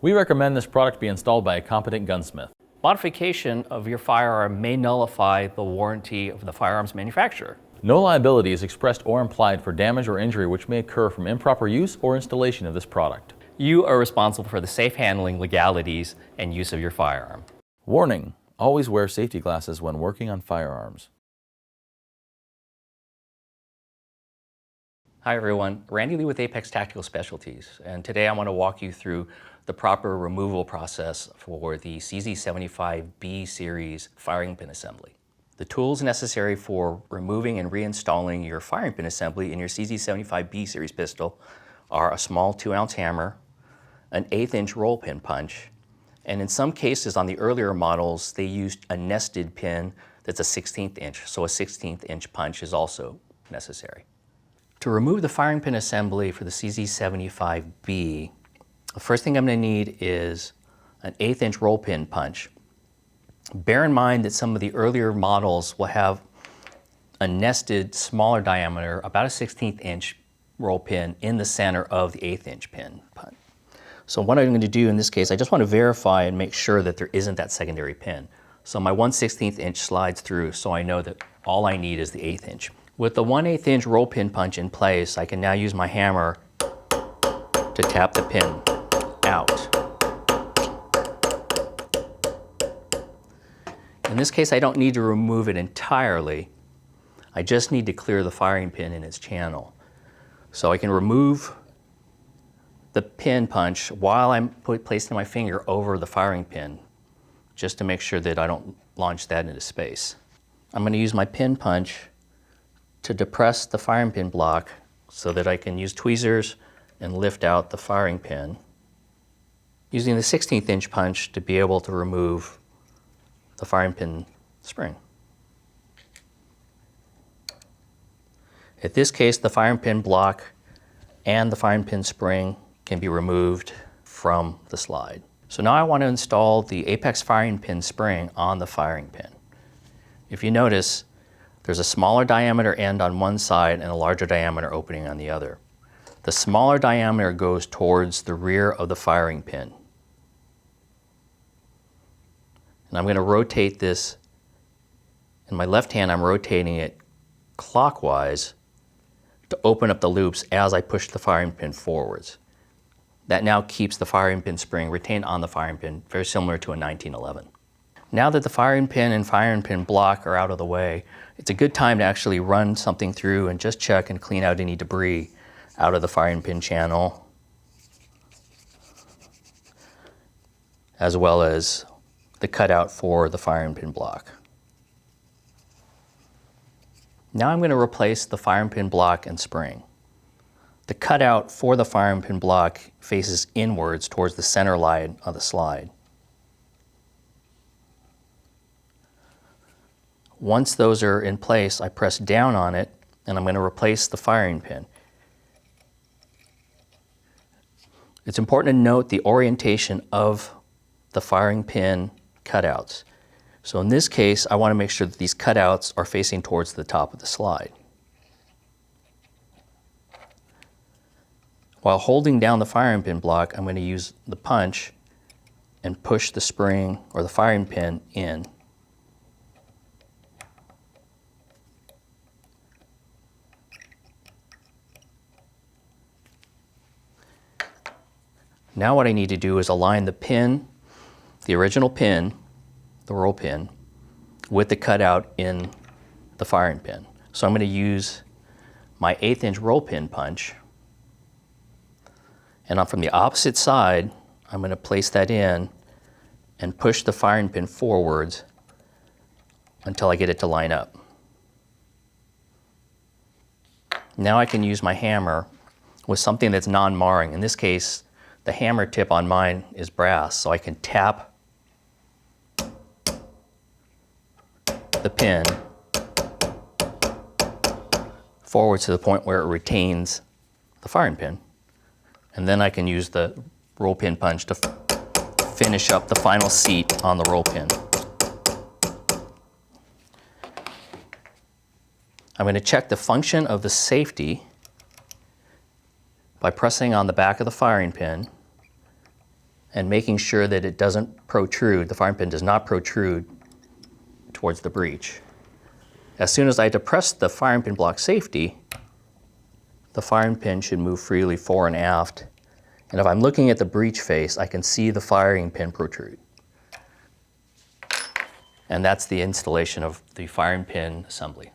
We recommend this product be installed by a competent gunsmith. Modification of your firearm may nullify the warranty of the firearm's manufacturer. No liability is expressed or implied for damage or injury which may occur from improper use or installation of this product. You are responsible for the safe handling, legalities, and use of your firearm. Warning: always wear safety glasses when working on firearms. Hi everyone, Randy Lee with Apex Tactical Specialties, and today I want to walk you through the proper removal process for the CZ75B series firing pin assembly. The tools necessary for removing and reinstalling your firing pin assembly in your CZ75B series pistol are a small 2-ounce hammer, an 1/8-inch roll pin punch, and in some cases on the earlier models they used a nested pin that's a 1/16 inch, so a 1/16 inch punch is also necessary. To remove the firing pin assembly for the CZ75B, the first thing I'm going to need is an 1/8-inch roll pin punch. Bear in mind that some of the earlier models will have a nested, smaller diameter, about a 1/16 inch roll pin in the center of the 1/8-inch pin punch. So what I'm going to do in this case, I just want to verify and make sure that there isn't that secondary pin. So my 1/16 inch slides through, so I know that all I need is the 1/8 inch. With the 1/8 inch roll pin punch in place, I can now use my hammer to tap the pin out. In this case, I don't need to remove it entirely. I just need to clear the firing pin in its channel. So I can remove the pin punch while I'm placing my finger over the firing pin, just to make sure that I don't launch that into space. I'm going to use my pin punch to depress the firing pin block so that I can use tweezers and lift out the firing pin, using the 1/16 inch punch to be able to remove the firing pin spring. In this case, the firing pin block and the firing pin spring can be removed from the slide. So now I want to install the Apex firing pin spring on the firing pin. If you notice, there's a smaller diameter end on one side and a larger diameter opening on the other. The smaller diameter goes towards the rear of the firing pin. And I'm going to rotate this. In my left hand, I'm rotating it clockwise to open up the loops as I push the firing pin forwards. That now keeps the firing pin spring retained on the firing pin, very similar to a 1911. Now that the firing pin and firing pin block are out of the way, it's a good time to actually run something through and just check and clean out any debris out of the firing pin channel, as well as the cutout for the firing pin block. Now I'm going to replace the firing pin block and spring. The cutout for the firing pin block faces inwards towards the center line of the slide. Once those are in place, I press down on it and I'm going to replace the firing pin. It's important to note the orientation of the firing pin cutouts. So in this case, I want to make sure that these cutouts are facing towards the top of the slide. While holding down the firing pin block, I'm going to use the punch and push the spring or the firing pin in. Now what I need to do is align the pin, the original pin, the roll pin, with the cutout in the firing pin. So I'm going to use my 1/8 inch roll pin punch, and from the opposite side, I'm going to place that in and push the firing pin forwards until I get it to line up. Now I can use my hammer with something that's non-marring. In this case, the hammer tip on mine is brass, so I can tap the pin forward to the point where it retains the firing pin. And then I can use the roll pin punch to finish up the final seat on the roll pin. I'm going to check the function of the safety by pressing on the back of the firing pin and making sure that it doesn't protrude, the firing pin does not protrude towards the breech. As soon as I depress the firing pin block safety, the firing pin should move freely fore and aft. And if I'm looking at the breech face, I can see the firing pin protrude. And that's the installation of the firing pin assembly.